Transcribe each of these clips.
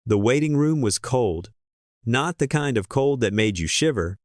The waiting room was cold. Not the kind of cold that made you shiver,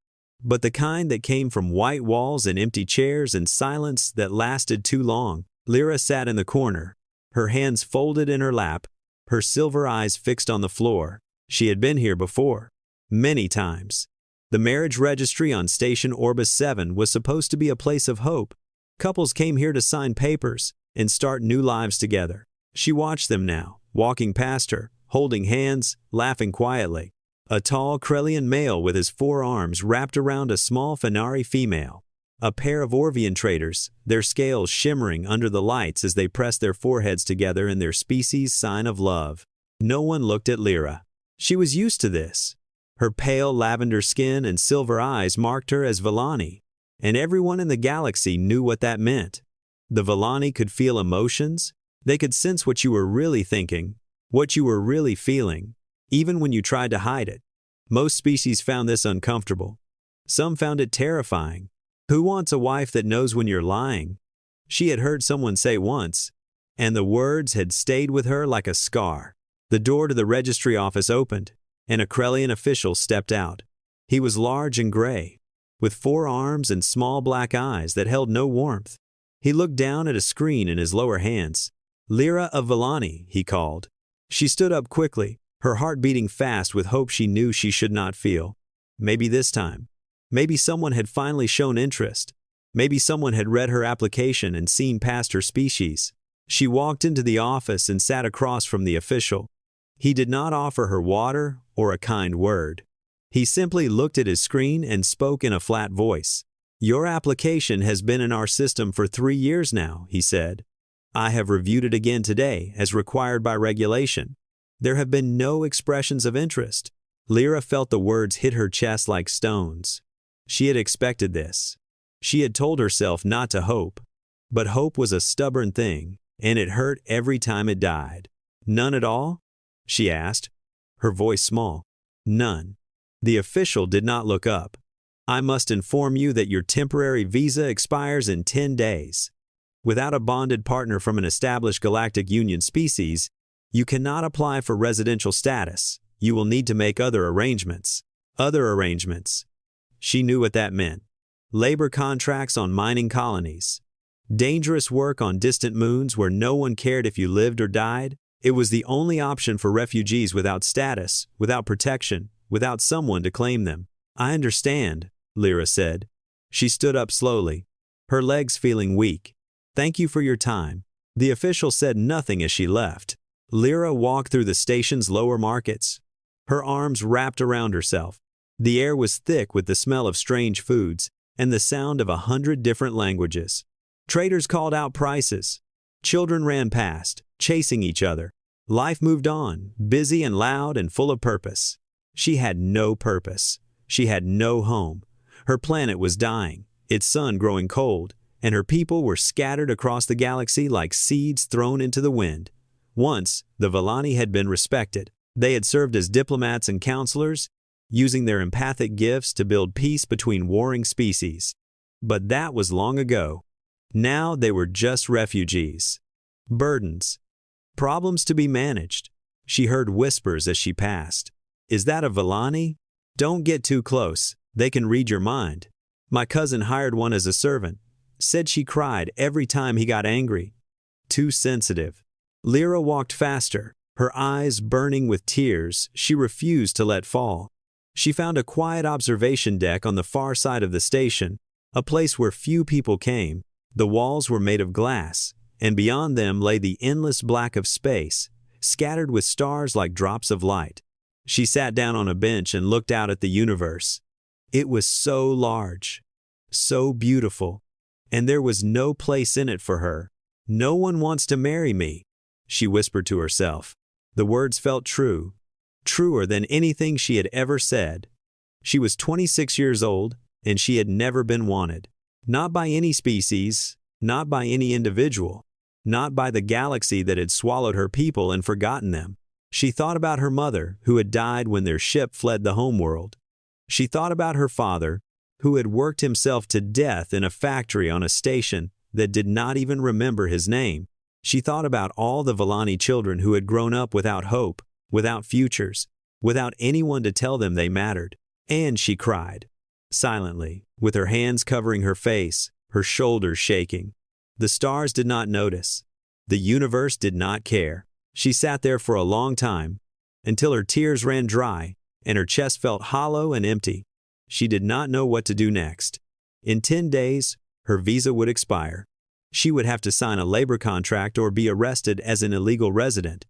but the kind that came from white walls and empty chairs and silence that lasted too long. Lyra sat in the corner, her hands folded in her lap, her silver eyes fixed on the floor. She had been here before, many times. The marriage registry on Station Orbis 7 was supposed to be a place of hope. Couples came here to sign papers and start new lives together. She watched them now, walking past her, holding hands, laughing quietly. A tall Krellian male with his forearms wrapped around a small Fenari female. A pair of Orvian traders, their scales shimmering under the lights as they pressed their foreheads together in their species' sign of love. No one looked at Lyra. She was used to this. Her pale lavender skin and silver eyes marked her as Villani, and everyone in the galaxy knew what that meant. The Villani could feel emotions. They could sense what you were really thinking, what you were really feeling, even when you tried to hide it. Most species found this uncomfortable. Some found it terrifying. Who wants a wife that knows when you're lying? She had heard someone say once, and the words had stayed with her like a scar. The door to the registry office opened, and a Krellian official stepped out. He was large and gray, with 4 arms and small black eyes that held no warmth. He looked down at a screen in his lower hands. "Lyra of Villani," he called. She stood up quickly, her heart beating fast with hope she knew she should not feel. Maybe this time. Maybe someone had finally shown interest. Maybe someone had read her application and seen past her species. She walked into the office and sat across from the official. He did not offer her water or a kind word. He simply looked at his screen and spoke in a flat voice. "Your application has been in our system for 3 years now," he said. "I have reviewed it again today, as required by regulation. There have been no expressions of interest." Lyra felt the words hit her chest like stones. She had expected this. She had told herself not to hope. But hope was a stubborn thing, and it hurt every time it died. "None at all?" she asked, her voice small. "None." The official did not look up. "I must inform you that your temporary visa expires in 10 days. Without a bonded partner from an established Galactic Union species, you cannot apply for residential status. You will need to make other arrangements." Other arrangements. She knew what that meant. Labor contracts on mining colonies. Dangerous work on distant moons where no one cared if you lived or died. It was the only option for refugees without status, without protection, without someone to claim them. "I understand," Lyra said. She stood up slowly, her legs feeling weak. "Thank you for your time." The official said nothing as she left. Lyra walked through the station's lower markets, her arms wrapped around herself. The air was thick with the smell of strange foods and the sound of 100 different languages. Traders called out prices. Children ran past, chasing each other. Life moved on, busy and loud and full of purpose. She had no purpose. She had no home. Her planet was dying, its sun growing cold, and her people were scattered across the galaxy like seeds thrown into the wind. Once, the Villani had been respected. They had served as diplomats and counselors, using their empathic gifts to build peace between warring species. But that was long ago. Now they were just refugees. Burdens. Problems to be managed. She heard whispers as she passed. "Is that a Villani? Don't get too close. They can read your mind. My cousin hired one as a servant. Said she cried every time he got angry. Too sensitive." Lyra walked faster, her eyes burning with tears she refused to let fall. She found a quiet observation deck on the far side of the station, a place where few people came. The walls were made of glass, and beyond them lay the endless black of space, scattered with stars like drops of light. She sat down on a bench and looked out at the universe. It was so large, so beautiful, and there was no place in it for her. "No one wants to marry me," she whispered to herself. The words felt true, truer than anything she had ever said. She was 26 years old, and she had never been wanted. Not by any species, not by any individual, not by the galaxy that had swallowed her people and forgotten them. She thought about her mother, who had died when their ship fled the homeworld. She thought about her father, who had worked himself to death in a factory on a station that did not even remember his name. She thought about all the Villani children who had grown up without hope, without futures, without anyone to tell them they mattered. And she cried. Silently, with her hands covering her face, her shoulders shaking. The stars did not notice. The universe did not care. She sat there for a long time, until her tears ran dry, and her chest felt hollow and empty. She did not know what to do next. In 10 days, her visa would expire. She would have to sign a labor contract or be arrested as an illegal resident.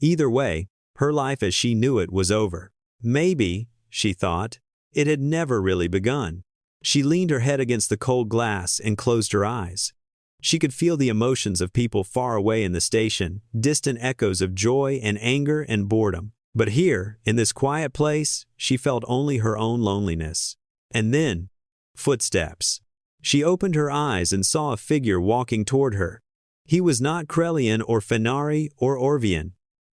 Either way, her life as she knew it was over. Maybe, she thought, it had never really begun. She leaned her head against the cold glass and closed her eyes. She could feel the emotions of people far away in the station, distant echoes of joy and anger and boredom. But here, in this quiet place, she felt only her own loneliness. And then, footsteps. She opened her eyes and saw a figure walking toward her. He was not Krelian or Fenari or Orvian.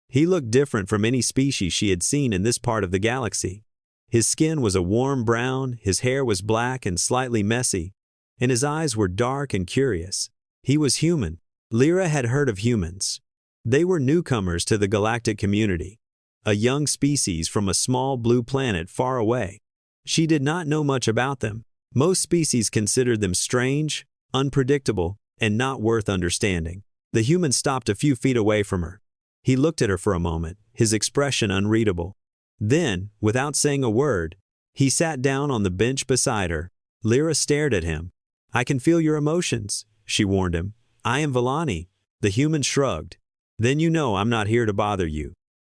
He looked different from any species she had seen in this part of the galaxy. His skin was a warm brown, his hair was black and slightly messy, and his eyes were dark and curious. He was human. Lyra had heard of humans. They were newcomers to the galactic community, a young species from a small blue planet far away. She did not know much about them. Most species considered them strange, unpredictable, and not worth understanding. The human stopped a few feet away from her. He looked at her for a moment, his expression unreadable. Then, without saying a word, he sat down on the bench beside her. Lyra stared at him. "I can feel your emotions," she warned him. "I am Villani." The human shrugged. "Then you know I'm not here to bother you,"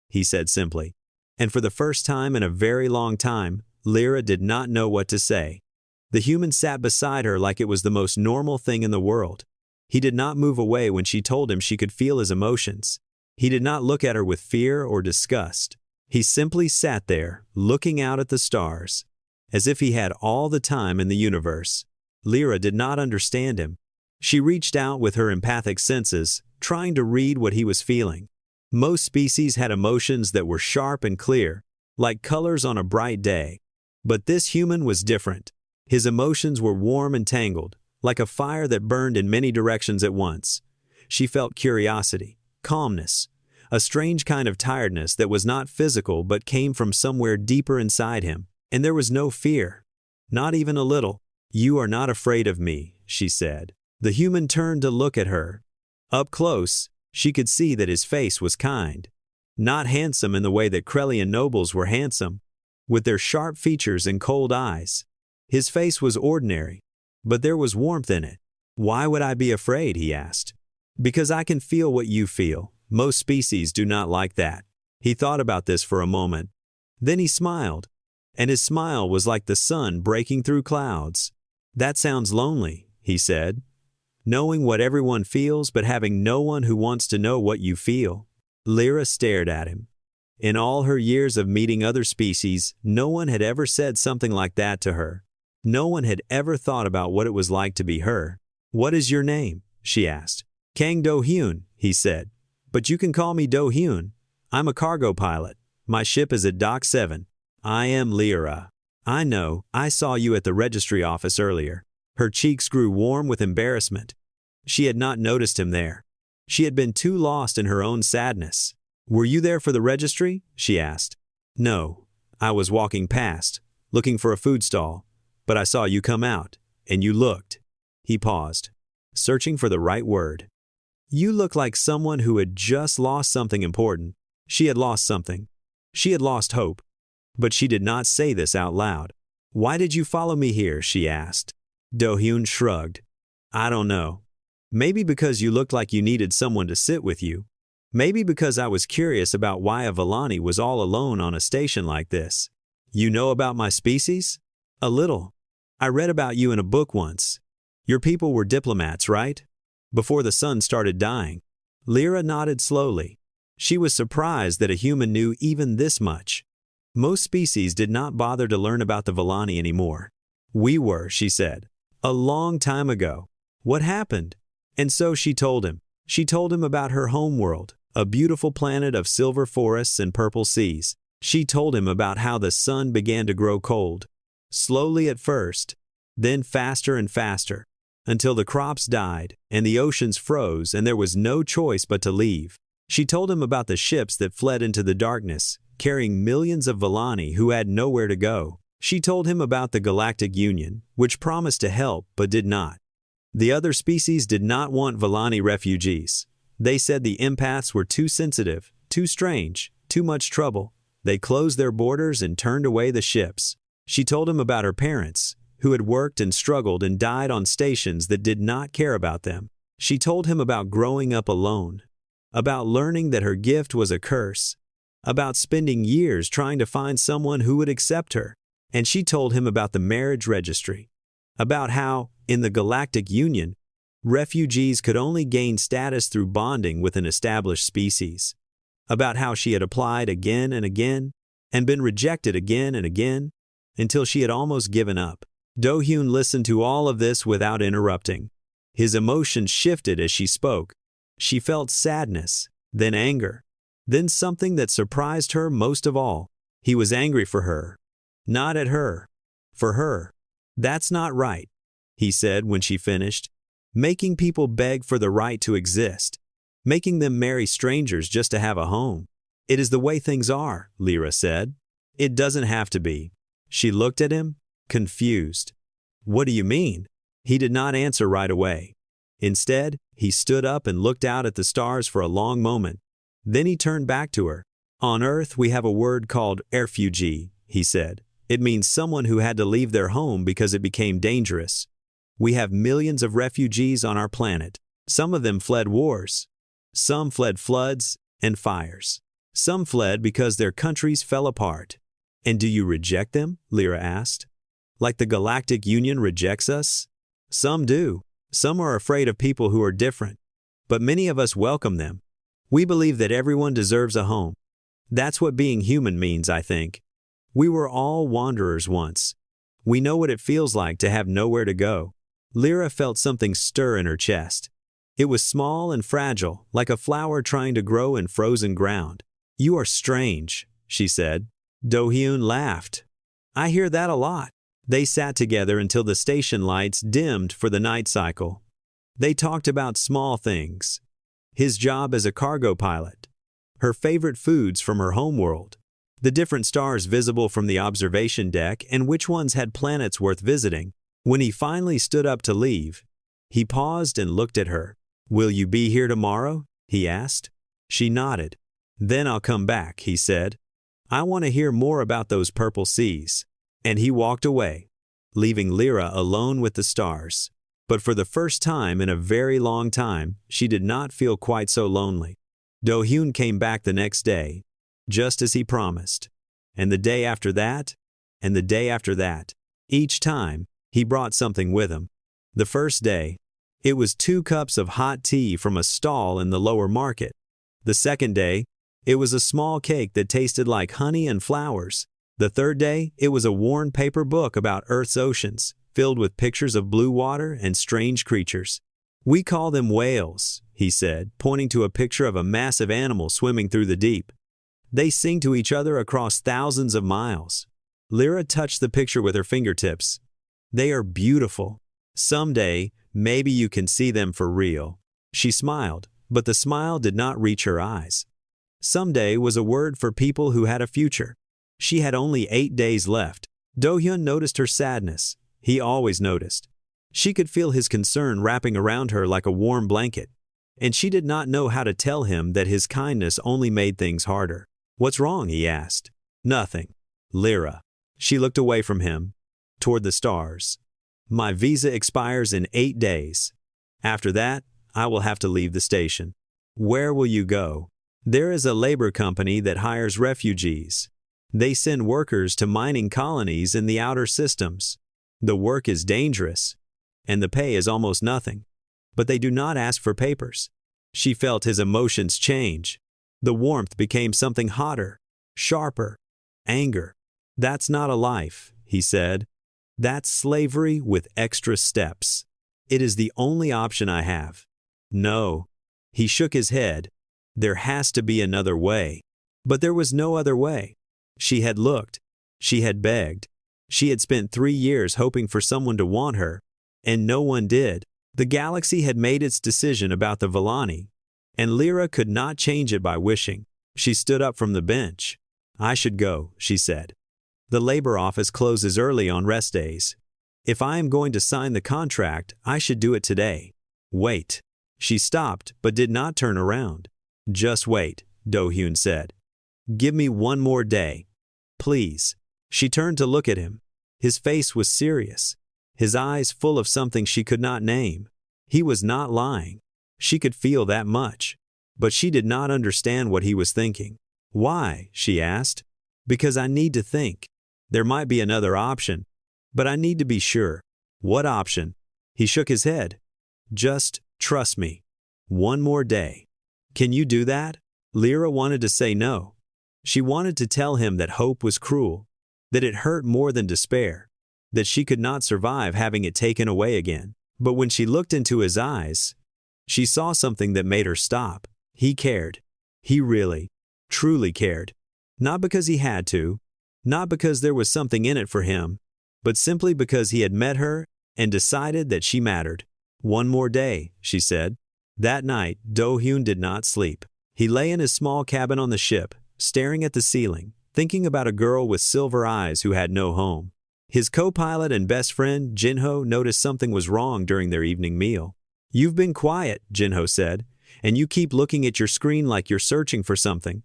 he said simply. And for the first time in a very long time, Lyra did not know what to say. The human sat beside her like it was the most normal thing in the world. He did not move away when she told him she could feel his emotions. He did not look at her with fear or disgust. He simply sat there, looking out at the stars, as if he had all the time in the universe. Lyra did not understand him. She reached out with her empathic senses, trying to read what he was feeling. Most species had emotions that were sharp and clear, like colors on a bright day. But this human was different. His emotions were warm and tangled, like a fire that burned in many directions at once. She felt curiosity, calmness, a strange kind of tiredness that was not physical but came from somewhere deeper inside him. And there was no fear, not even a little. "You are not afraid of me," she said. The human turned to look at her. Up close, she could see that his face was kind. Not handsome in the way that Krelian nobles were handsome, with their sharp features and cold eyes. His face was ordinary, but there was warmth in it. "Why would I be afraid?" he asked. "Because I can feel what you feel. Most species do not like that." He thought about this for a moment. Then he smiled, and his smile was like the sun breaking through clouds. "That sounds lonely," he said. "Knowing what everyone feels but having no one who wants to know what you feel." Lyra stared at him. In all her years of meeting other species, no one had ever said something like that to her. No one had ever thought about what it was like to be her. "What is your name?" she asked. "Kang Do-hyun," he said. "But you can call me Do-hyun. I'm a cargo pilot. My ship is at Dock 7. I am Lyra." "I know, I saw you at the registry office earlier." Her cheeks grew warm with embarrassment. She had not noticed him there. She had been too lost in her own sadness. "Were you there for the registry?" she asked. "No, I was walking past, looking for a food stall, but I saw you come out, and you looked." He paused, searching for the right word. "You look like someone who had just lost something important." She had lost something. She had lost hope. But she did not say this out loud. "Why did you follow me here?" she asked. Do-hyun shrugged. "I don't know. Maybe because you looked like you needed someone to sit with you. Maybe because I was curious about why a Villani was all alone on a station like this." "You know about my species?" "A little. I read about you in a book once. Your people were diplomats, right? Before the sun started dying." Lyra nodded slowly. She was surprised that a human knew even this much. Most species did not bother to learn about the Villani anymore. "We were," she said. "A long time ago." "What happened?" And so she told him. She told him about her homeworld, a beautiful planet of silver forests and purple seas. She told him about how the sun began to grow cold. Slowly at first, then faster and faster, until the crops died, and the oceans froze, and there was no choice but to leave. She told him about the ships that fled into the darkness, carrying millions of Villani who had nowhere to go. She told him about the Galactic Union, which promised to help but did not. The other species did not want Villani refugees. They said the empaths were too sensitive, too strange, too much trouble. They closed their borders and turned away the ships. She told him about her parents, who had worked and struggled and died on stations that did not care about them. She told him about growing up alone, about learning that her gift was a curse, about spending years trying to find someone who would accept her. And she told him about the marriage registry, about how, in the Galactic Union, refugees could only gain status through bonding with an established species, about how she had applied again and again, and been rejected again and again, until she had almost given up. Do-hyun listened to all of this without interrupting. His emotions shifted as she spoke. She felt sadness, then anger, then something that surprised her most of all. He was angry for her. Not at her. For her. That's not right, he said when she finished. Making people beg for the right to exist. Making them marry strangers just to have a home. It is the way things are, Lyra said. It doesn't have to be. She looked at him, confused. What do you mean? He did not answer right away. Instead, he stood up and looked out at the stars for a long moment. Then he turned back to her. On Earth, we have a word called refugee, he said. It means someone who had to leave their home because it became dangerous. We have millions of refugees on our planet. Some of them fled wars. Some fled floods and fires. Some fled because their countries fell apart. And do you reject them? Lyra asked. Like the Galactic Union rejects us? Some do. Some are afraid of people who are different. But many of us welcome them. We believe that everyone deserves a home. That's what being human means, I think. We were all wanderers once. We know what it feels like to have nowhere to go. Lyra felt something stir in her chest. It was small and fragile, like a flower trying to grow in frozen ground. You are strange, she said. Do-hyun laughed. I hear that a lot. They sat together until the station lights dimmed for the night cycle. They talked about small things. His job as a cargo pilot. Her favorite foods from her homeworld. The different stars visible from the observation deck and which ones had planets worth visiting. When he finally stood up to leave, he paused and looked at her. Will you be here tomorrow? He asked. She nodded. Then I'll come back, he said. I want to hear more about those purple seas. And he walked away, leaving Lyra alone with the stars. But for the first time in a very long time, she did not feel quite so lonely. Do-hyun came back the next day, just as he promised. And the day after that, and the day after that. Each time, he brought something with him. The first day, it was 2 cups of hot tea from a stall in the lower market. The second day, it was a small cake that tasted like honey and flowers. The third day, it was a worn paper book about Earth's oceans, filled with pictures of blue water and strange creatures. We call them whales, he said, pointing to a picture of a massive animal swimming through the deep. They sing to each other across thousands of miles. Lyra touched the picture with her fingertips. They are beautiful. Someday, maybe you can see them for real. She smiled, but the smile did not reach her eyes. Someday was a word for people who had a future. She had only 8 days left. Do-hyun noticed her sadness. He always noticed. She could feel his concern wrapping around her like a warm blanket. And she did not know how to tell him that his kindness only made things harder. What's wrong? He asked. Nothing. Lyra. She looked away from him, toward the stars. My visa expires in 8 days. After that, I will have to leave the station. Where will you go? There is a labor company that hires refugees. They send workers to mining colonies in the outer systems. The work is dangerous, and the pay is almost nothing. But they do not ask for papers. She felt his emotions change. The warmth became something hotter, sharper. Anger. That's not a life, he said. That's slavery with extra steps. It is the only option I have. No. He shook his head. There has to be another way. But there was no other way. She had looked. She had begged. She had spent 3 years hoping for someone to want her, and no one did. The galaxy had made its decision about the Villani. And Lyra could not change it by wishing. She stood up from the bench. I should go, she said. The labor office closes early on rest days. If I am going to sign the contract, I should do it today. Wait. She stopped, but did not turn around. Just wait, Do-hyun said. Give me one more day. Please. She turned to look at him. His face was serious, his eyes full of something she could not name. He was not lying. She could feel that much. But she did not understand what he was thinking. Why? She asked. Because I need to think. There might be another option. But I need to be sure. What option? He shook his head. Just trust me. One more day. Can you do that? Lyra wanted to say no. She wanted to tell him that hope was cruel, that it hurt more than despair, that she could not survive having it taken away again. But when she looked into his eyes, she saw something that made her stop. He cared. He really, truly cared. Not because he had to, not because there was something in it for him, but simply because he had met her and decided that she mattered. One more day, she said. That night, Do-hyun did not sleep. He lay in his small cabin on the ship, staring at the ceiling, thinking about a girl with silver eyes who had no home. His co-pilot and best friend, Jinho, noticed something was wrong during their evening meal. You've been quiet, Jinho said, and you keep looking at your screen like you're searching for something.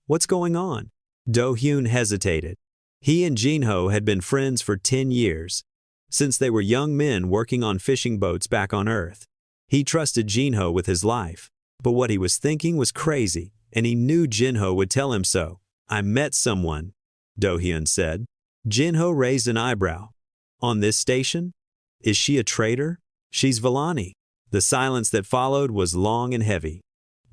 What's going on? Do-hyun hesitated. He and Jinho had been friends for 10 years, since they were young men working on fishing boats back on Earth. He trusted Jinho with his life, but what he was thinking was crazy, and he knew Jinho would tell him so. I met someone, Do-hyun said. Jinho raised an eyebrow. On this station? Is she a traitor? She's Villani. The silence that followed was long and heavy.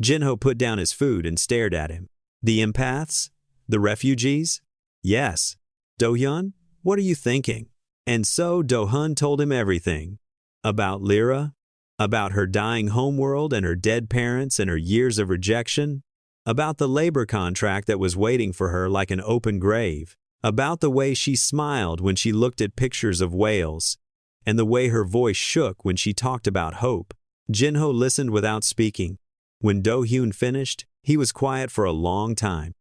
Jinho put down his food and stared at him. The empaths? The refugees? Yes. Do-hyun, what are you thinking? And so Do-hyun told him everything. About Lyra, about her dying homeworld and her dead parents and her years of rejection, about the labor contract that was waiting for her like an open grave, about the way she smiled when she looked at pictures of whales, and the way her voice shook when she talked about hope. Jinho listened without speaking. When Do-hyun finished, he was quiet for a long time.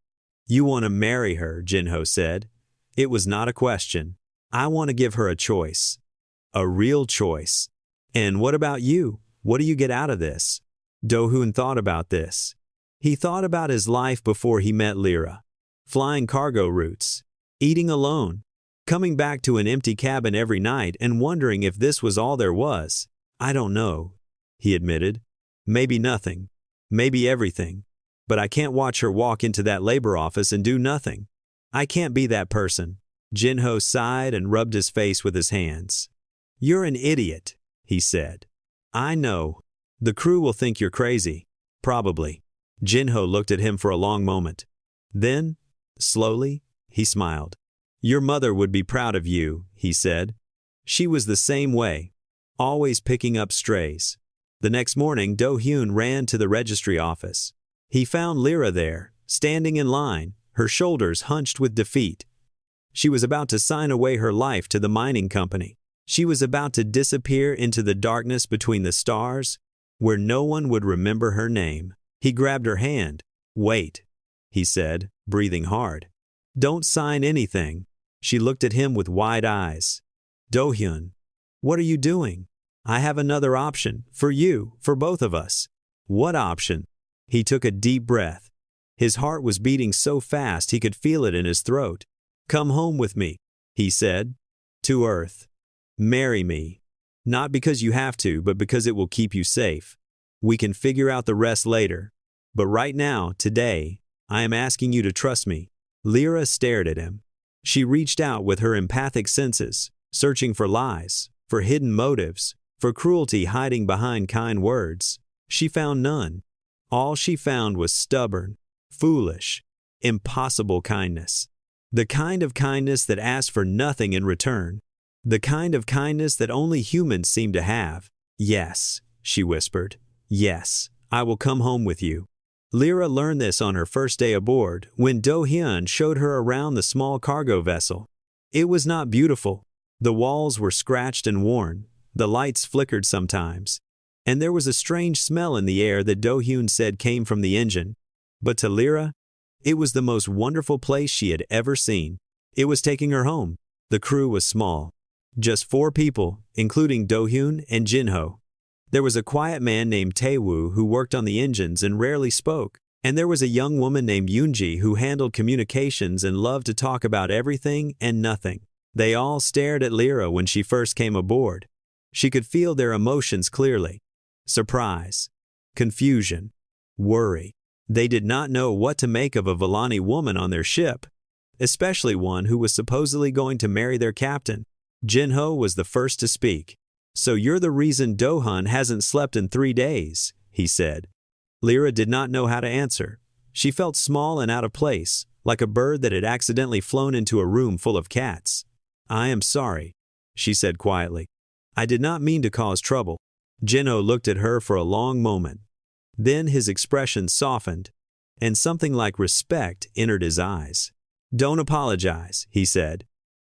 You want to marry her, Jinho said. It was not a question. I want to give her a choice. A real choice. And what about you? What do you get out of this? Do-hyun thought about this. He thought about his life before he met Lyra. Flying cargo routes. Eating alone. Coming back to an empty cabin every night and wondering if this was all there was. I don't know, he admitted. Maybe nothing. Maybe everything. But I can't watch her walk into that labor office and do nothing. I can't be that person. Jinho sighed and rubbed his face with his hands. You're an idiot, he said. I know. The crew will think you're crazy. Probably. Jinho looked at him for a long moment. Then, slowly, he smiled. Your mother would be proud of you, he said. She was the same way, always picking up strays. The next morning, Do-hyun ran to the registry office. He found Lyra there, standing in line, her shoulders hunched with defeat. She was about to sign away her life to the mining company. She was about to disappear into the darkness between the stars, where no one would remember her name. He grabbed her hand. Wait, he said, breathing hard. Don't sign anything. She looked at him with wide eyes. Do-hyun, what are you doing? I have another option, for you, for both of us. What option? He took a deep breath. His heart was beating so fast he could feel it in his throat. Come home with me, he said. To Earth. Marry me. Not because you have to, but because it will keep you safe. We can figure out the rest later. But right now, today, I am asking you to trust me. Lyra stared at him. She reached out with her empathic senses, searching for lies, for hidden motives, for cruelty hiding behind kind words. She found none. All she found was stubborn, foolish, impossible kindness. The kind of kindness that asked for nothing in return. The kind of kindness that only humans seem to have. Yes, she whispered. Yes, I will come home with you. Lyra learned this on her first day aboard when Do-hyun showed her around the small cargo vessel. It was not beautiful. The walls were scratched and worn. The lights flickered sometimes. and there was a strange smell in the air that Do-hyun said came from the engine. But to Lyra, it was the most wonderful place she had ever seen. It was taking her home. The crew was small. Just 4 people, including Do-hyun and Jin-ho. There was a quiet man named Tae-woo who worked on the engines and rarely spoke. And there was a young woman named Yoonji who handled communications and loved to talk about everything and nothing. They all stared at Lyra when she first came aboard. She could feel their emotions clearly. Surprise, confusion, worry. They did not know what to make of a Vellani woman on their ship, especially one who was supposedly going to marry their captain. Jin-ho was the first to speak. "So you're the reason Do-hyun hasn't slept in 3 days," he said. Lyra did not know how to answer. She felt small and out of place, like a bird that had accidentally flown into a room full of cats. "I am sorry," she said quietly. "I did not mean to cause trouble." Jin-ho looked at her for a long moment. Then his expression softened, and something like respect entered his eyes. "Don't apologize," he said.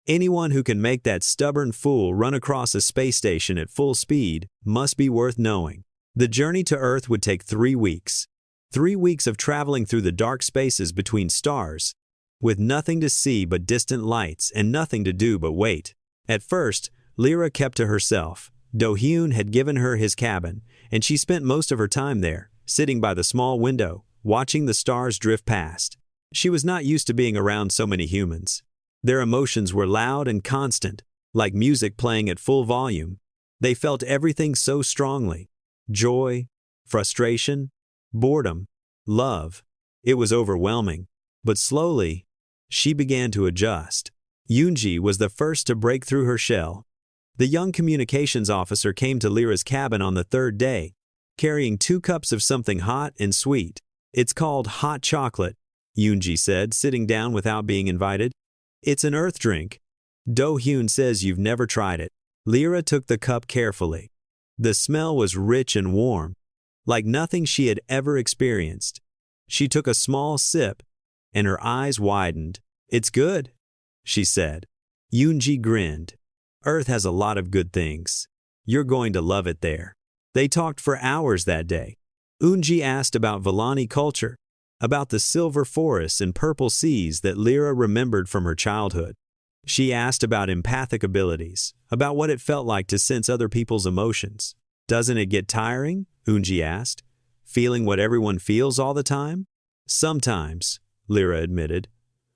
"Anyone who can make that stubborn fool run across a space station at full speed must be worth knowing." The journey to Earth would take 3 weeks. 3 weeks of traveling through the dark spaces between stars, with nothing to see but distant lights and nothing to do but wait. At first, Lyra kept to herself. Do-hyun had given her his cabin, and she spent most of her time there, sitting by the small window, watching the stars drift past. She was not used to being around so many humans. Their emotions were loud and constant, like music playing at full volume. They felt everything so strongly. Joy, frustration, boredom, love. It was overwhelming. But slowly, she began to adjust. Yoonji was the first to break through her shell. The young communications officer came to Lyra's cabin on the 3rd day, carrying 2 cups of something hot and sweet. "It's called hot chocolate," Yoonji said, sitting down without being invited. "It's an earth drink. Do-hyun says you've never tried it." Lyra took the cup carefully. The smell was rich and warm, like nothing she had ever experienced. She took a small sip, and her eyes widened. "It's good," she said. Yoonji grinned. "Earth has a lot of good things. You're going to love it there." They talked for hours that day. Yoonji asked about Vellani culture, about the silver forests and purple seas that Lyra remembered from her childhood. She asked about empathic abilities, about what it felt like to sense other people's emotions. "Doesn't it get tiring?" Yoonji asked. "Feeling what everyone feels all the time?" "Sometimes," Lyra admitted.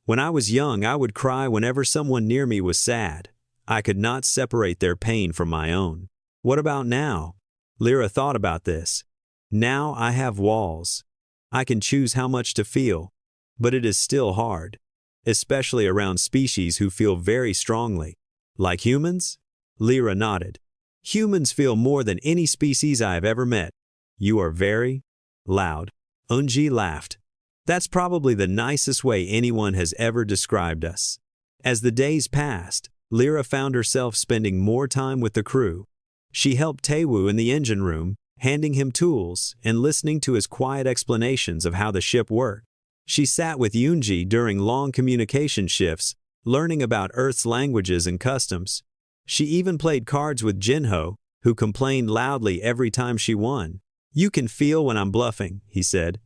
"When I was young, I would cry whenever someone near me was sad. I could not separate their pain from my own." "What about now?" Lyra thought about this. "Now I have walls. I can choose how much to feel, but it is still hard, especially around species who feel very strongly." "Like humans?" Lyra nodded. "Humans feel more than any species I have ever met." "You are very loud." Yoonji laughed. "That's probably the nicest way anyone has ever described us." As the days passed, Lyra found herself spending more time with the crew. She helped Tae-woo in the engine room, handing him tools and listening to his quiet explanations of how the ship worked. She sat with Yoonji during long communication shifts, learning about Earth's languages and customs. She even played cards with Jin-ho, who complained loudly every time she won. "You can feel when I'm bluffing," he said.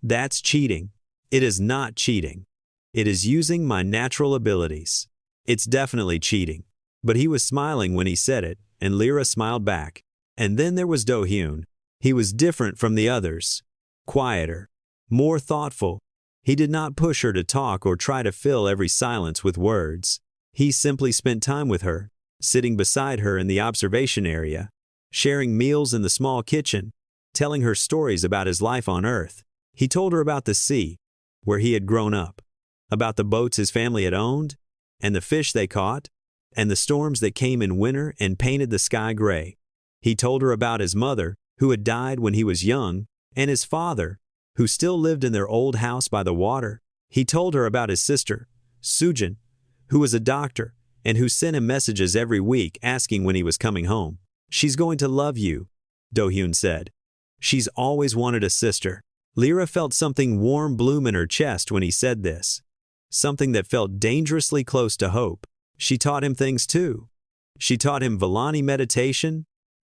"That's cheating." "It is not cheating. It is using my natural abilities." "It's definitely cheating." But he was smiling when he said it, and Lyra smiled back. And then there was Do-hyun. He was different from the others. Quieter, more thoughtful. He did not push her to talk or try to fill every silence with words. He simply spent time with her, sitting beside her in the observation area, sharing meals in the small kitchen, telling her stories about his life on Earth. He told her about the sea, where he had grown up, about the boats his family had owned, and the fish they caught, and the storms that came in winter and painted the sky gray. He told her about his mother, who had died when he was young, and his father, who still lived in their old house by the water. He told her about his sister, Sujin, who was a doctor, and who sent him messages every week asking when he was coming home. "She's going to love you," Do-hyun said. "She's always wanted a sister." Lyra felt something warm bloom in her chest when he said this. Something that felt dangerously close to hope. She taught him things too. She taught him Vellani meditation,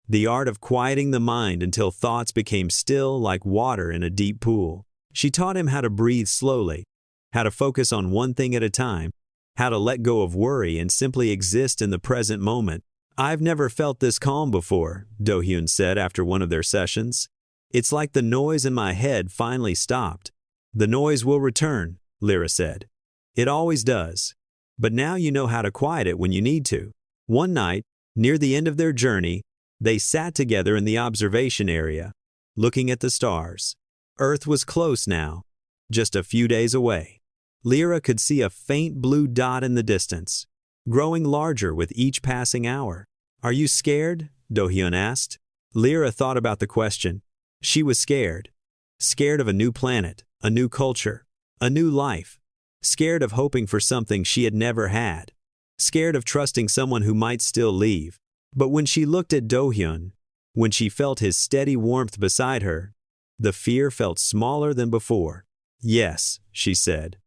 the art of quieting the mind until thoughts became still like water in a deep pool. She taught him how to breathe slowly, how to focus on one thing at a time, how to let go of worry and simply exist in the present moment. "I've never felt this calm before," Do-hyun said after one of their sessions. "It's like the noise in my head finally stopped." "The noise will return," Lyra said. "It always does. But now you know how to quiet it when you need to." One night, near the end of their journey, they sat together in the observation area, looking at the stars. Earth was close now, just a few days away. Lyra could see a faint blue dot in the distance, growing larger with each passing hour. "Are you scared?" Do-hyun asked. Lyra thought about the question. She was scared. Scared of a new planet, a new culture, a new life. Scared of hoping for something she had never had. Scared of trusting someone who might still leave. But when she looked at Do-hyun, when she felt his steady warmth beside her, the fear felt smaller than before. "Yes," she said.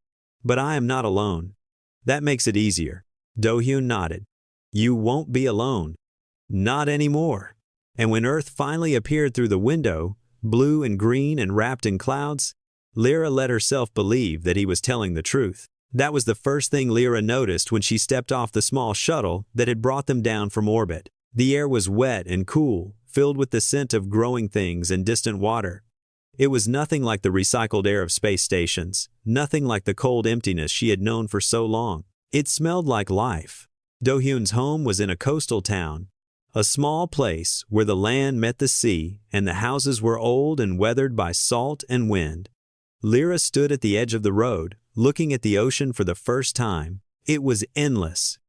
"But I am not alone. That makes it easier." Do-hyun nodded. "You won't be alone. Not anymore." And when Earth finally appeared through the window, blue and green and wrapped in clouds, Lyra let herself believe that he was telling the truth. That was the first thing Lyra noticed when she stepped off the small shuttle that had brought them down from orbit. The air was wet and cool, filled with the scent of growing things and distant water. It was nothing like the recycled air of space stations, nothing like the cold emptiness she had known for so long. It smelled like life. Do-hyun's home was in a coastal town, a small place where the land met the sea and the houses were old and weathered by salt and wind. Lyra stood at the edge of the road, looking at the ocean for the first time. It was endless.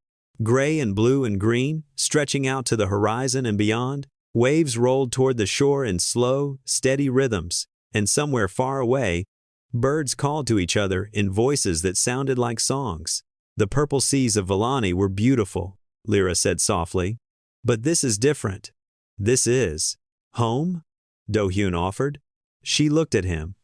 Gray and blue and green, stretching out to the horizon and beyond. Waves rolled toward the shore in slow, steady rhythms, and somewhere far away, birds called to each other in voices that sounded like songs. "The purple seas of Volani were beautiful," Lyra said softly. "But this is different." "This is home?" Do-hyun offered. She looked at him.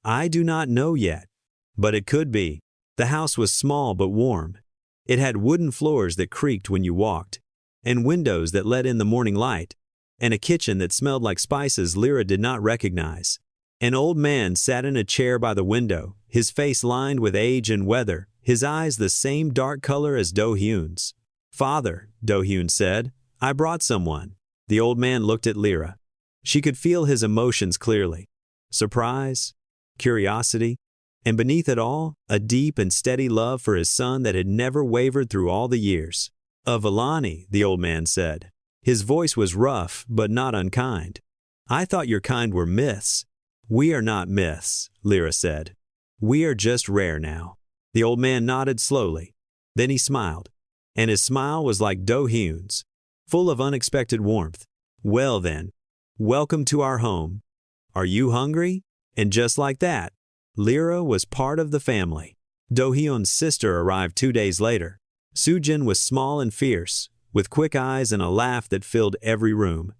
"I do not know yet, but it could be." The house was small but warm. It had wooden floors that creaked when you walked, and windows that let in the morning light, and a kitchen that smelled like spices Lyra did not recognize. An old man sat in a chair by the window, his face lined with age and weather, his eyes the same dark color as Do-hyun's. "Father," Do-hyun said, "I brought someone." The old man looked at Lyra. She could feel his emotions clearly. Surprise, curiosity, and beneath it all, a deep and steady love for his son that had never wavered through all the years. "Of Volani," the old man said. His voice was rough, but not unkind. "I thought your kind were myths." "We are not myths," Lyra said. "We are just rare now." The old man nodded slowly. Then he smiled. And his smile was like Do-hyun's, full of unexpected warmth. "Well then, welcome to our home. Are you hungry?" And just like that, Lyra was part of the family. Do-hyun's sister arrived 2 days later. Soo-jin was small and fierce, with quick eyes and a laugh that filled every room.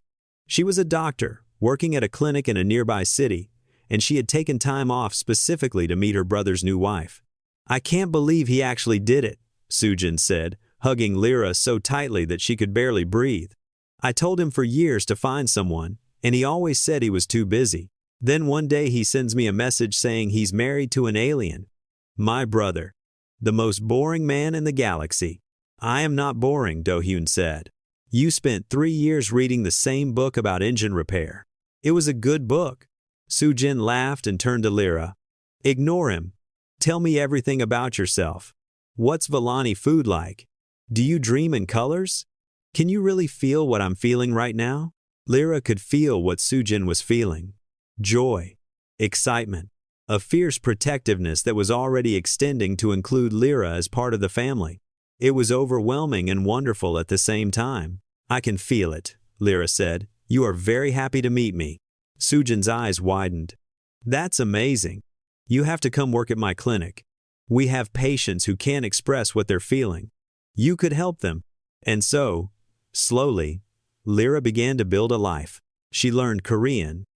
She was a doctor, working at a clinic in a nearby city, and she had taken time off specifically to meet her brother's new wife. "I can't believe he actually did it," Soo-jin said, hugging Lyra so tightly that she could barely breathe. "I told him for years to find someone, and he always said he was too busy. Then one day he sends me a message saying he's married to an alien. My brother. The most boring man in the galaxy." "I am not boring," Do-hyun said. "You spent 3 years reading the same book about engine repair. It was a good book." Soo-jin laughed and turned to Lyra. "Ignore him. Tell me everything about yourself. What's Volani food like? Do you dream in colors? Can you really feel what I'm feeling right now?" Lyra could feel what Soo-jin was feeling. Joy, excitement, a fierce protectiveness that was already extending to include Lyra as part of the family. It was overwhelming and wonderful at the same time. "I can feel it," Lyra said. "You are very happy to meet me." Soo-jin's eyes widened. "That's amazing. You have to come work at my clinic. We have patients who can't express what they're feeling. You could help them." And so, slowly, Lyra began to build a life. She learned Korean,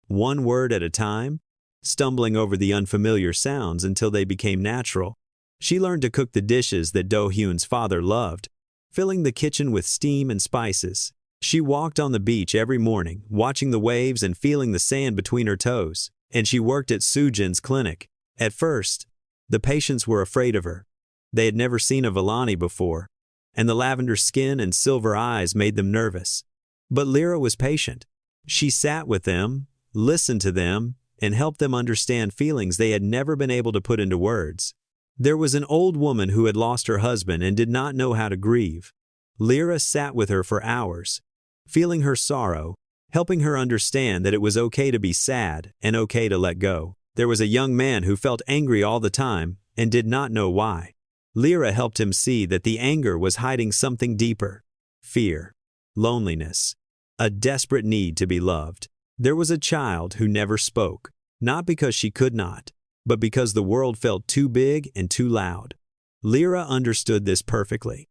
one word at a time, stumbling over the unfamiliar sounds until they became natural. She learned to cook the dishes that Do-hyun's father loved, filling the kitchen with steam and spices. She walked on the beach every morning, watching the waves and feeling the sand between her toes, and she worked at Sujin's clinic. At first, the patients were afraid of her. They had never seen a Villani before, and the lavender skin and silver eyes made them nervous. But Lyra was patient. She sat with them, listened to them, and helped them understand feelings they had never been able to put into words. There was an old woman who had lost her husband and did not know how to grieve. Lyra sat with her for hours, feeling her sorrow, helping her understand that it was okay to be sad and okay to let go. There was a young man who felt angry all the time and did not know why. Lyra helped him see that the anger was hiding something deeper: fear, loneliness, a desperate need to be loved. There was a child who never spoke, not because she could not, but because the world felt too big and too loud. Lyra understood this perfectly.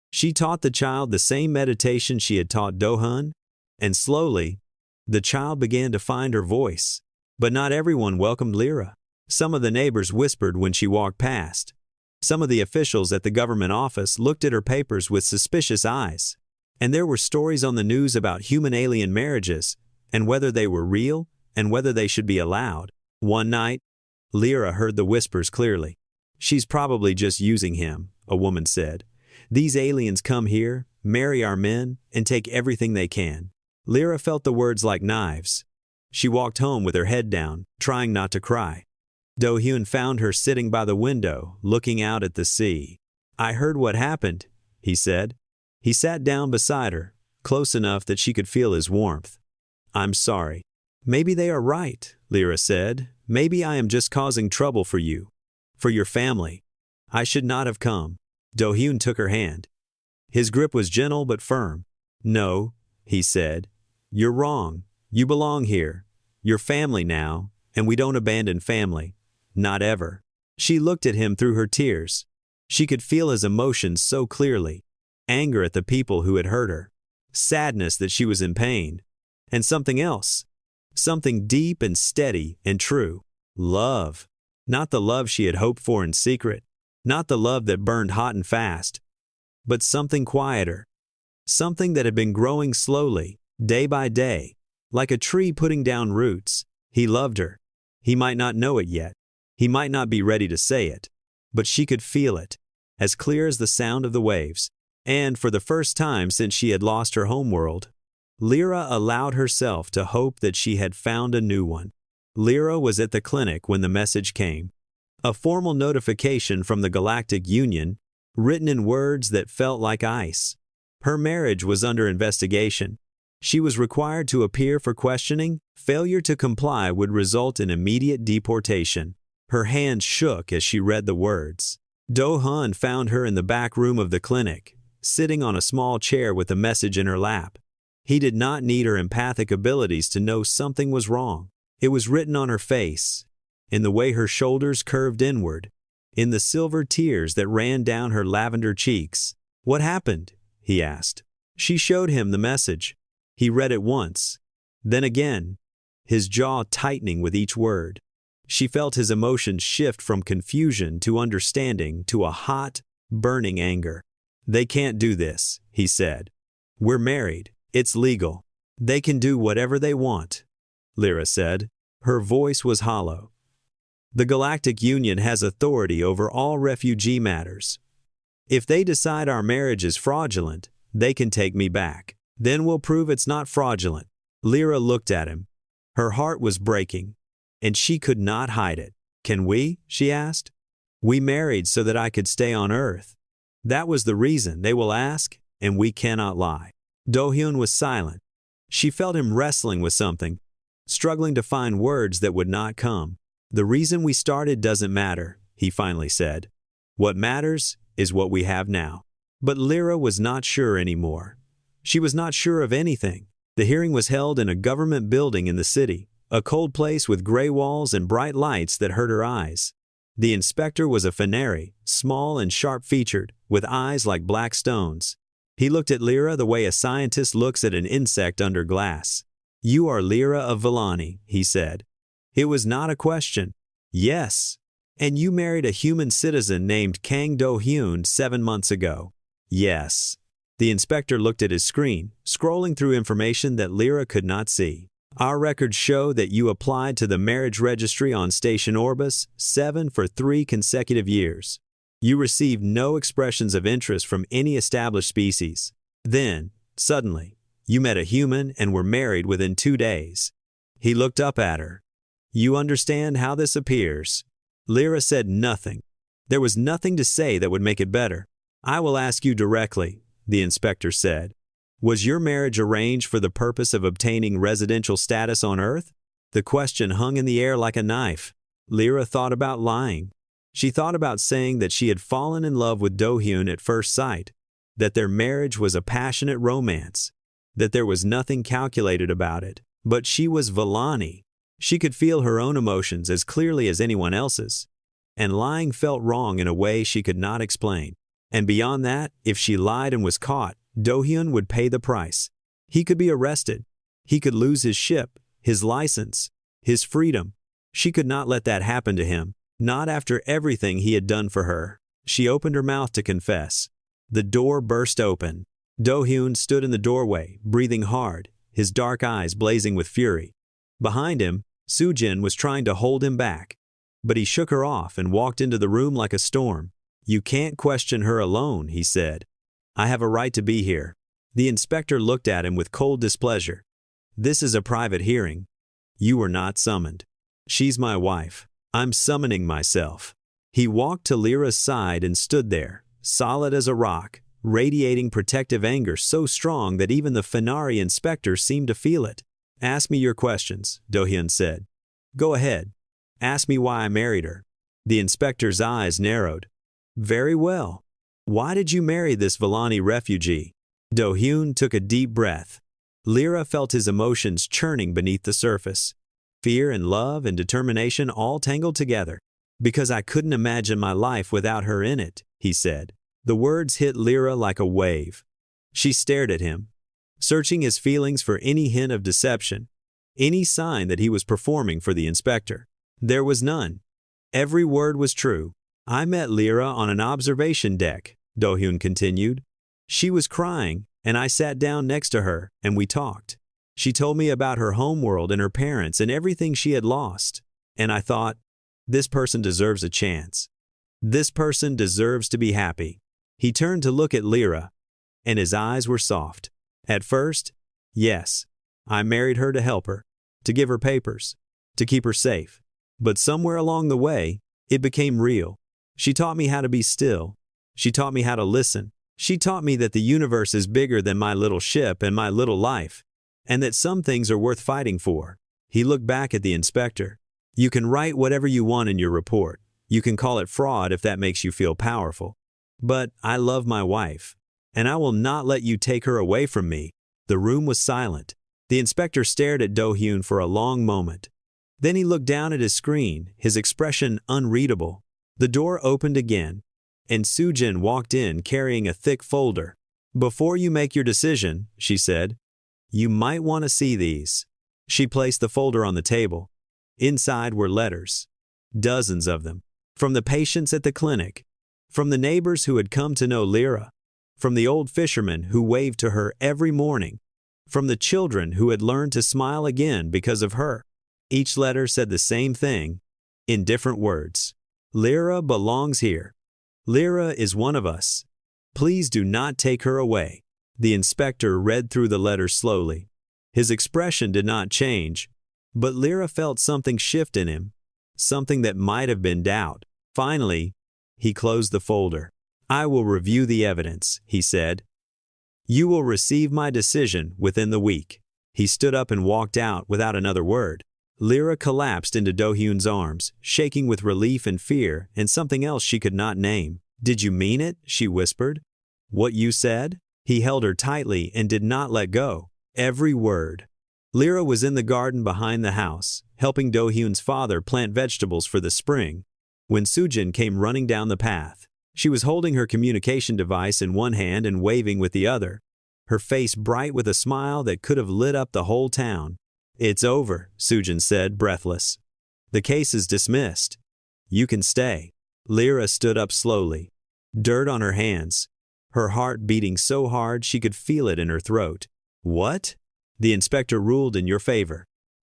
She taught the child the same meditation she had taught Do-hun, and slowly, the child began to find her voice. But not everyone welcomed Lyra. Some of the neighbors whispered when she walked past. Some of the officials at the government office looked at her papers with suspicious eyes. And there were stories on the news about human-alien marriages, and whether they were real, and whether they should be allowed. One night, Lyra heard the whispers clearly. "She's probably just using him," a woman said. "These aliens come here, marry our men, and take everything they can." Lyra felt the words like knives. She walked home with her head down, trying not to cry. Do-hyun found her sitting by the window, looking out at the sea. "I heard what happened," he said. He sat down beside her, close enough that she could feel his warmth. "I'm sorry." "Maybe they are right," Lyra said. "Maybe I am just causing trouble for you, for your family. I should not have come." Do-hyun took her hand. His grip was gentle but firm. "No," he said. "You're wrong. You belong here. You're family now, and we don't abandon family. Not ever." She looked at him through her tears. She could feel his emotions so clearly. Anger at the people who had hurt her. Sadness that she was in pain. And something else. Something deep and steady and true. Love. Not the love she had hoped for in secret. Not the love that burned hot and fast. But something quieter. Something that had been growing slowly, day by day, like a tree putting down roots. He loved her. He might not know it yet. He might not be ready to say it. But she could feel it, as clear as the sound of the waves. And for the first time since she had lost her homeworld, Lyra allowed herself to hope that she had found a new one. Lyra was at the clinic when the message came. A formal notification from the Galactic Union, written in words that felt like ice. Her marriage was under investigation. She was required to appear for questioning. Failure to comply would result in immediate deportation. Her hands shook as she read the words. Do-hun found her in the back room of the clinic, sitting on a small chair with the message in her lap. He did not need her empathic abilities to know something was wrong. It was written on her face, in the way her shoulders curved inward, in the silver tears that ran down her lavender cheeks. "What happened?" he asked. She showed him the message. He read it once, then again, his jaw tightening with each word. She felt his emotions shift from confusion to understanding to a hot, burning anger. "They can't do this," he said. "We're married. It's legal. They can do whatever they want," Lyra said. Her voice was hollow. "The Galactic Union has authority over all refugee matters. If they decide our marriage is fraudulent, they can take me back. Then we'll prove it's not fraudulent." Lyra looked at him. Her heart was breaking, and she could not hide it. "Can we?" she asked. "We married so that I could stay on Earth. That was the reason, they will ask, and we cannot lie." Do-hyun was silent. She felt him wrestling with something, struggling to find words that would not come. "The reason we started doesn't matter," he finally said. "What matters is what we have now." But Lyra was not sure anymore. She was not sure of anything. The hearing was held in a government building in the city, a cold place with gray walls and bright lights that hurt her eyes. The inspector was a Phaneri, small and sharp-featured, with eyes like black stones. He looked at Lyra the way a scientist looks at an insect under glass. "You are Lyra of Villani," he said. It was not a question. "Yes." "And you married a human citizen named Kang Do-hyun 7 months ago." "Yes." The inspector looked at his screen, scrolling through information that Lyra could not see. Our records show that you applied to the marriage registry on Station Orbis 7 for 3 consecutive years. You received no expressions of interest from any established species. Then, suddenly, you met a human and were married within 2 days. He looked up at her. You understand how this appears? Lyra said nothing. There was nothing to say that would make it better. I will ask you directly, the inspector said. Was your marriage arranged for the purpose of obtaining residential status on Earth? The question hung in the air like a knife. Lyra thought about lying. She thought about saying that she had fallen in love with Do-hyun at first sight, that their marriage was a passionate romance, that there was nothing calculated about it. But she was Villani. She could feel her own emotions as clearly as anyone else's. And lying felt wrong in a way she could not explain. And beyond that, if she lied and was caught, Do-hyun would pay the price. He could be arrested. He could lose his ship, his license, his freedom. She could not let that happen to him, not after everything he had done for her. She opened her mouth to confess. The door burst open. Do-hyun stood in the doorway, breathing hard, his dark eyes blazing with fury. Behind him, Soo-jin was trying to hold him back. But he shook her off and walked into the room like a storm. You can't question her alone, he said. I have a right to be here. The inspector looked at him with cold displeasure. This is a private hearing. You were not summoned. She's my wife. I'm summoning myself. He walked to Lyra's side and stood there, solid as a rock, radiating protective anger so strong that even the Fenari inspector seemed to feel it. Ask me your questions, Do-hyun said. Go ahead. Ask me why I married her. The inspector's eyes narrowed. Very well. Why did you marry this Villani refugee? Do-hyun took a deep breath. Lyra felt his emotions churning beneath the surface. Fear and love and determination all tangled together. Because I couldn't imagine my life without her in it, he said. The words hit Lyra like a wave. She stared at him, searching his feelings for any hint of deception, any sign that he was performing for the inspector. There was none. Every word was true. I met Lyra on an observation deck, Do-hyun continued. She was crying, and I sat down next to her, and we talked. She told me about her homeworld and her parents and everything she had lost. And I thought, this person deserves a chance. This person deserves to be happy. He turned to look at Lyra, and his eyes were soft. At first, yes, I married her to help her, to give her papers, to keep her safe. But somewhere along the way, it became real. She taught me how to be still. She taught me how to listen. She taught me that the universe is bigger than my little ship and my little life, and that some things are worth fighting for. He looked back at the inspector. You can write whatever you want in your report. You can call it fraud if that makes you feel powerful. But I love my wife, and I will not let you take her away from me. The room was silent. The inspector stared at Do-hyun for a long moment. Then he looked down at his screen, his expression unreadable. The door opened again, and Soo-jin walked in carrying a thick folder. Before you make your decision, she said, you might want to see these. She placed the folder on the table. Inside were letters, dozens of them, from the patients at the clinic, from the neighbors who had come to know Lyra, from the old fisherman who waved to her every morning, from the children who had learned to smile again because of her. Each letter said the same thing, in different words. Lyra belongs here. Lyra is one of us. Please do not take her away. The inspector read through the letters slowly. His expression did not change, but Lyra felt something shift in him, something that might have been doubt. Finally, he closed the folder. I will review the evidence, he said. You will receive my decision within the week. He stood up and walked out without another word. Lyra collapsed into Do-hyun's arms, shaking with relief and fear and something else she could not name. Did you mean it? She whispered. What you said? He held her tightly and did not let go. Every word. Lyra was in the garden behind the house, helping Do-hyun's father plant vegetables for the spring, when Soo-jin came running down the path. She was holding her communication device in one hand and waving with the other, her face bright with a smile that could have lit up the whole town. It's over, Soo-jin said, breathless. The case is dismissed. You can stay. Lyra stood up slowly, dirt on her hands. her heart beating so hard she could feel it in her throat. What? The inspector ruled in your favor.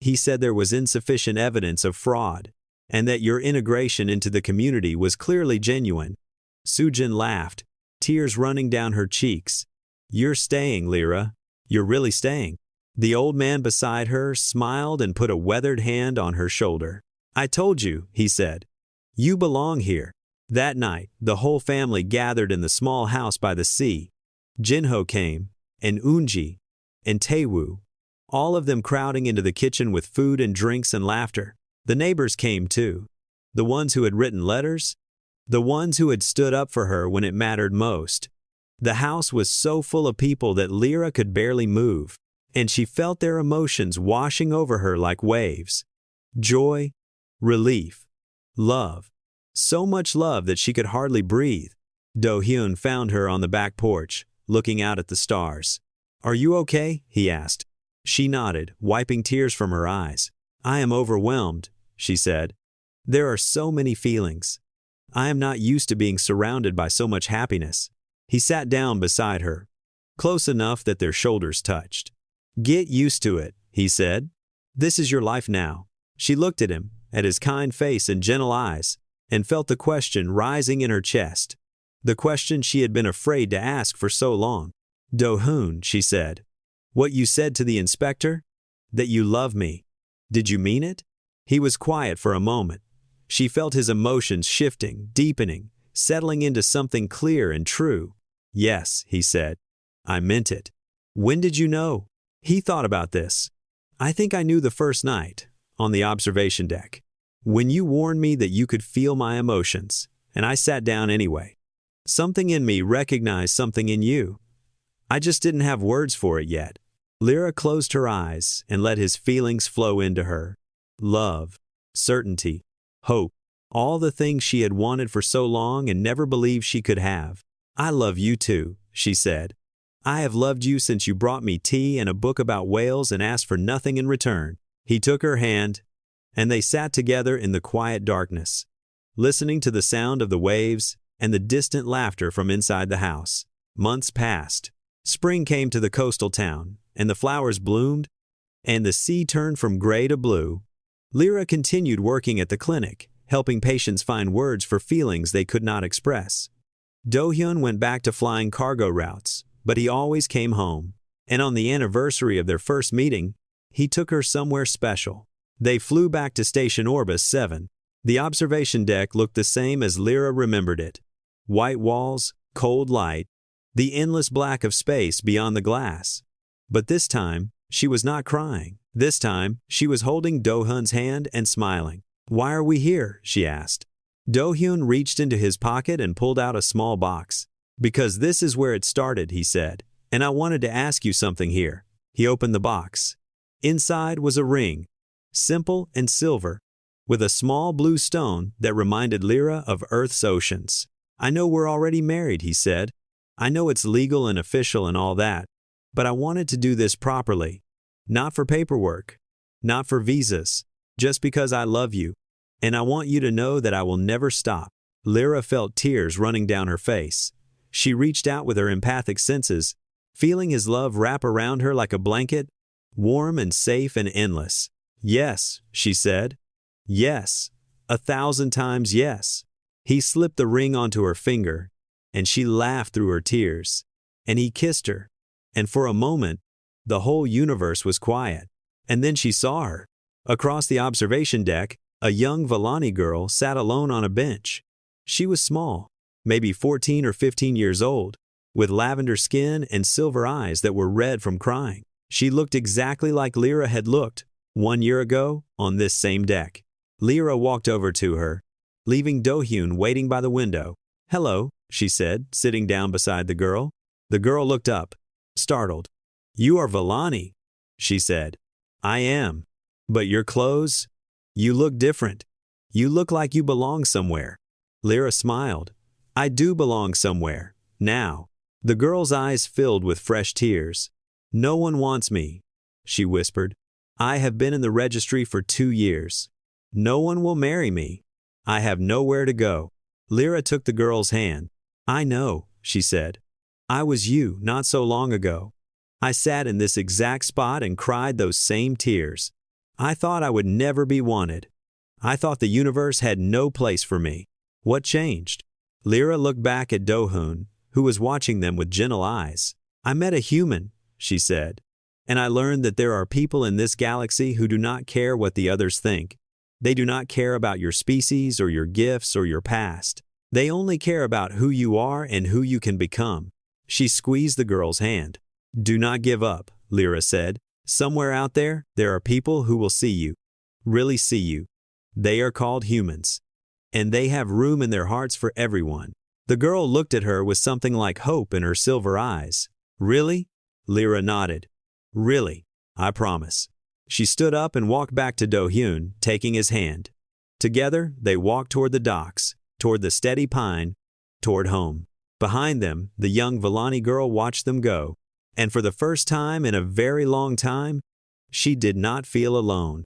He said there was insufficient evidence of fraud, and that your integration into the community was clearly genuine. Sujin laughed, tears running down her cheeks. You're staying, Lyra. You're really staying. The old man beside her smiled and put a weathered hand on her shoulder. I told you, he said. You belong here. That night, the whole family gathered in the small house by the sea. Jinho came, and Unji, and Taewoo, all of them crowding into the kitchen with food and drinks and laughter. The neighbors came too. The ones who had written letters, the ones who had stood up for her when it mattered most. The house was so full of people that Lyra could barely move, and she felt their emotions washing over her like waves. Joy, relief, love. So much love that she could hardly breathe. Do-hyun found her on the back porch, looking out at the stars. Are you okay? He asked. She nodded, wiping tears from her eyes. I am overwhelmed, she said. There are so many feelings. I am not used to being surrounded by so much happiness. He sat down beside her, close enough that their shoulders touched. Get used to it, he said. This is your life now. She looked at him, at his kind face and gentle eyes, and felt the question rising in her chest. The question she had been afraid to ask for so long. Do-hyun, she said. What you said to the inspector? That you love me. Did you mean it? He was quiet for a moment. She felt his emotions shifting, deepening, settling into something clear and true. Yes, he said. I meant it. When did you know? He thought about this. I think I knew the first night, on the observation deck. When you warned me that you could feel my emotions, and I sat down anyway. Something in me recognized something in you. I just didn't have words for it yet. Lyra closed her eyes and let his feelings flow into her. Love, certainty, hope, all the things she had wanted for so long and never believed she could have. I love you too, she said. I have loved you since you brought me tea and a book about whales and asked for nothing in return. He took her hand, and they sat together in the quiet darkness, listening to the sound of the waves and the distant laughter from inside the house. Months passed. Spring came to the coastal town, and the flowers bloomed, and the sea turned from gray to blue. Lyra continued working at the clinic, helping patients find words for feelings they could not express. Do-hyun went back to flying cargo routes, but he always came home, and on the anniversary of their first meeting, he took her somewhere special. They flew back to Station Orbis 7. The observation deck looked the same as Lyra remembered it. White walls, cold light, the endless black of space beyond the glass. But this time, she was not crying. This time, she was holding Do-hyun's hand and smiling. Why are we here? She asked. Do-hyun reached into his pocket and pulled out a small box. Because this is where it started, he said, and I wanted to ask you something here. He opened the box. Inside was a ring, simple and silver, with a small blue stone that reminded Lyra of Earth's oceans. I know we're already married, he said. I know it's legal and official and all that, but I wanted to do this properly. Not for paperwork, not for visas, just because I love you, and I want you to know that I will never stop. Lyra felt tears running down her face. She reached out with her empathic senses, feeling his love wrap around her like a blanket, warm and safe and endless. Yes, she said. Yes, 1,000 times yes. He slipped the ring onto her finger, and she laughed through her tears. And he kissed her, and for a moment, the whole universe was quiet. And then she saw her. Across the observation deck, a young Vellani girl sat alone on a bench. She was small, maybe 14 or 15 years old, with lavender skin and silver eyes that were red from crying. She looked exactly like Lyra had looked 1 year ago on this same deck. Lyra walked over to her, leaving Do-hyun waiting by the window. Hello, she said, sitting down beside the girl. The girl looked up, startled. You are Vellani, she said. I am. But your clothes? You look different. You look like you belong somewhere. Lyra smiled. I do belong somewhere, now. The girl's eyes filled with fresh tears. No one wants me, she whispered. I have been in the registry for 2 years. No one will marry me. I have nowhere to go. Lyra took the girl's hand. I know, she said. I was you not so long ago. I sat in this exact spot and cried those same tears. I thought I would never be wanted. I thought the universe had no place for me. What changed? Lyra looked back at Do-hoon, who was watching them with gentle eyes. I met a human, she said, and I learned that there are people in this galaxy who do not care what the others think. They do not care about your species or your gifts or your past. They only care about who you are and who you can become. She squeezed the girl's hand. Do not give up, Lyra said. Somewhere out there are people who will see you. Really see you. They are called humans. And they have room in their hearts for everyone. The girl looked at her with something like hope in her silver eyes. Really? Lyra nodded. Really, I promise. She stood up and walked back to Do-hoon, taking his hand. Together, they walked toward the docks, toward the steady pine, toward home. Behind them, the young Villani girl watched them go. And for the first time in a very long time, she did not feel alone.